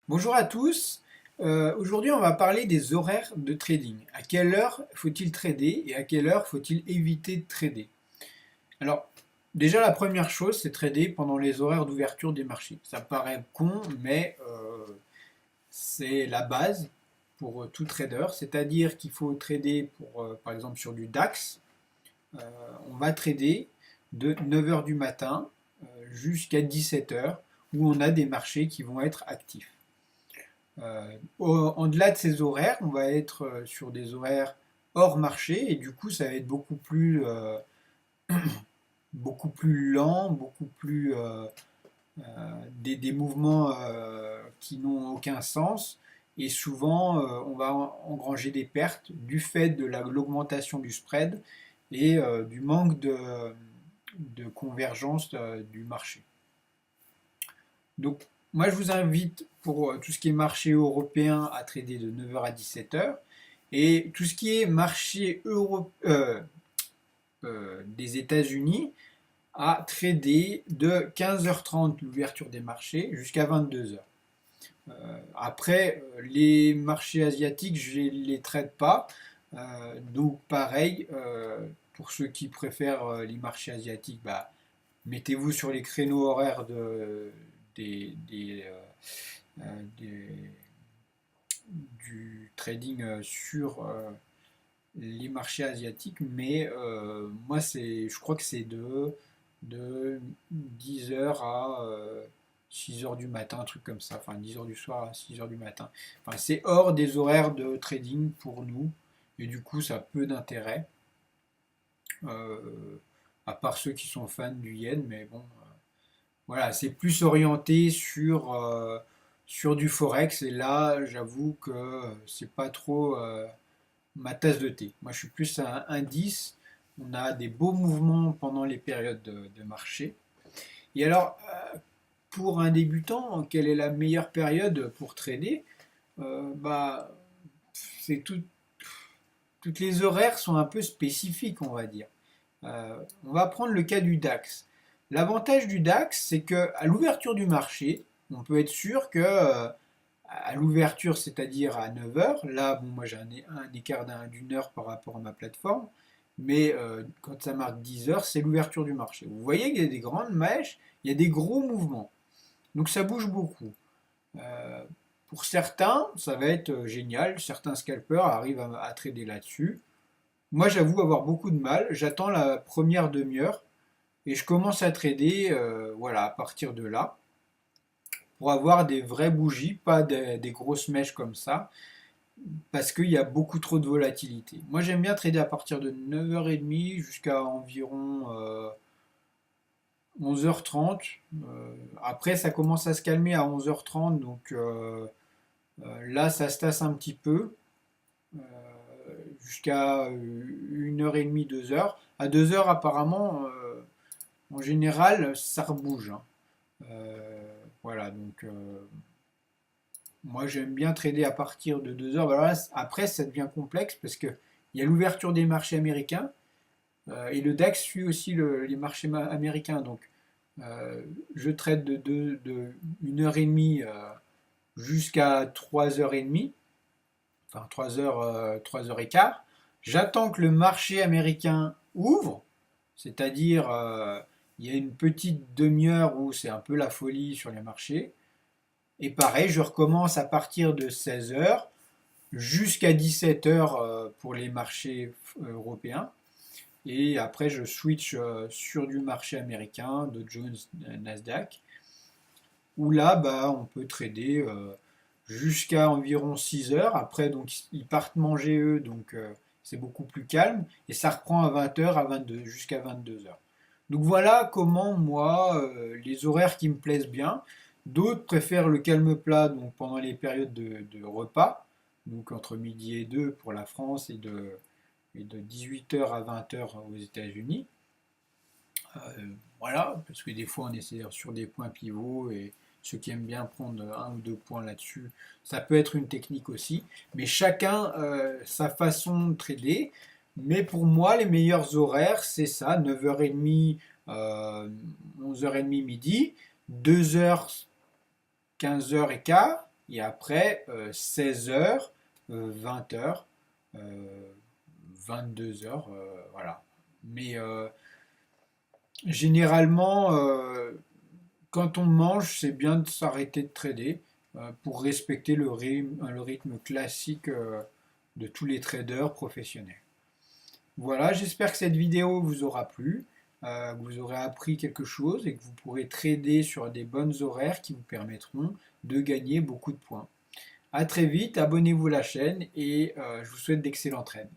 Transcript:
Bonjour à tous. Aujourd'hui, on va parler des horaires de trading. À quelle heure faut-il trader et à quelle heure faut-il éviter de trader? Alors, déjà, la première chose, c'est trader pendant les horaires d'ouverture des marchés. Ça paraît con, mais c'est la base pour tout trader. C'est-à-dire qu'il faut trader par exemple, sur du DAX. Euh, on va trader de 9 heures du matin jusqu'à 17 heures, où on a des marchés qui vont être actifs. En-delà de ces horaires, on va être sur des horaires hors marché et du coup ça va être beaucoup plus lent, beaucoup plus des mouvements qui n'ont aucun sens et souvent on va engranger des pertes du fait de l'augmentation du spread et du manque de convergence du marché. Donc, moi, je vous invite pour tout ce qui est marché européen à trader de 9 heures à 17 heures. Et tout ce qui est marché des États-Unis à trader de 15h30 l'ouverture des marchés jusqu'à 22 heures. Après, les marchés asiatiques, je ne les traite pas. Donc, pareil, pour ceux qui préfèrent les marchés asiatiques, bah, mettez-vous sur les créneaux horaires des- du trading sur les marchés asiatiques, mais moi je crois que c'est de 10 heures à 6 heures du matin, un truc comme ça, enfin 10 heures du soir à 6 heures du matin. Enfin, c'est hors des horaires de trading pour nous, et du coup ça a peu d'intérêt, euh, à part ceux qui sont fans du yen, mais bon, voilà, c'est plus orienté sur du forex et là, j'avoue que c'est pas trop ma tasse de thé. Moi, je suis plus un indice. On a des beaux mouvements pendant les périodes de marché. Et alors, pour un débutant, quelle est la meilleure période pour trader? Bah, c'est toutes les horaires sont un peu spécifiques, on va dire. On va prendre le cas du DAX. L'avantage du DAX, c'est que à l'ouverture du marché, on peut être sûr que à l'ouverture, c'est-à-dire à 9 heures, là, bon, moi j'ai un écart d'une heure par rapport à ma plateforme, mais quand ça marque 10 heures, c'est l'ouverture du marché. Vous voyez qu'il y a des grandes mèches, il y a des gros mouvements. Donc ça bouge beaucoup. Euh, pour certains, ça va être génial. Certains scalpers arrivent à trader là-dessus. Moi, j'avoue avoir beaucoup de mal. J'attends la première demi-heure et je commence à trader voilà, à partir de là pour avoir des vraies bougies, pas des grosses mèches comme ça, parce qu'il y a beaucoup trop de volatilité. Moi, j'aime bien trader à partir de 9h30 jusqu'à environ 11h30. Après, ça commence à se calmer à 11h30, donc là, ça se tasse un petit peu euh, jusqu'à 1h30, 2 heures. À 2 heures, apparemment, en général, ça rebouge, hein. Voilà, donc moi j'aime bien trader à partir de 2 heures. Voilà, après, ça devient complexe parce que il y a l'ouverture des marchés américains et le DAX suit aussi les marchés américains. Donc je trade de 1h30 jusqu'à 3h30, enfin 3 heures, 3h15. J'attends que le marché américain ouvre, c'est-à-dire il y a une petite demi-heure où c'est un peu la folie sur les marchés. Et pareil, je recommence à partir de 16 heures jusqu'à 17 heures pour les marchés européens. Et après, je switch sur du marché américain, Dow Jones, Nasdaq, où là, bah, on peut trader jusqu'à environ 6 heures. Après, donc, ils partent manger eux, donc c'est beaucoup plus calme. Et ça reprend à 20 heures, à 22, jusqu'à 22 heures. Donc voilà comment moi, les horaires qui me plaisent bien. D'autres préfèrent le calme plat donc pendant les périodes de repas, donc entre midi et 2 pour la France et de 18 heures à 20 heures aux États-Unis. Voilà, parce que des fois on est sur des points pivots et ceux qui aiment bien prendre un ou deux points là-dessus, ça peut être une technique aussi. Mais chacun sa façon de trader. Mais pour moi, les meilleurs horaires, c'est ça, 9h30, 11h30 midi, 2h, 15h15, et après 16 heures, 20 heures, 22 heures, voilà. Mais généralement, quand on mange, c'est bien de s'arrêter de trader pour respecter le rythme classique de tous les traders professionnels. Voilà, j'espère que cette vidéo vous aura plu, que vous aurez appris quelque chose et que vous pourrez trader sur des bonnes horaires qui vous permettront de gagner beaucoup de points. A très vite, abonnez-vous à la chaîne et je vous souhaite d'excellents trades.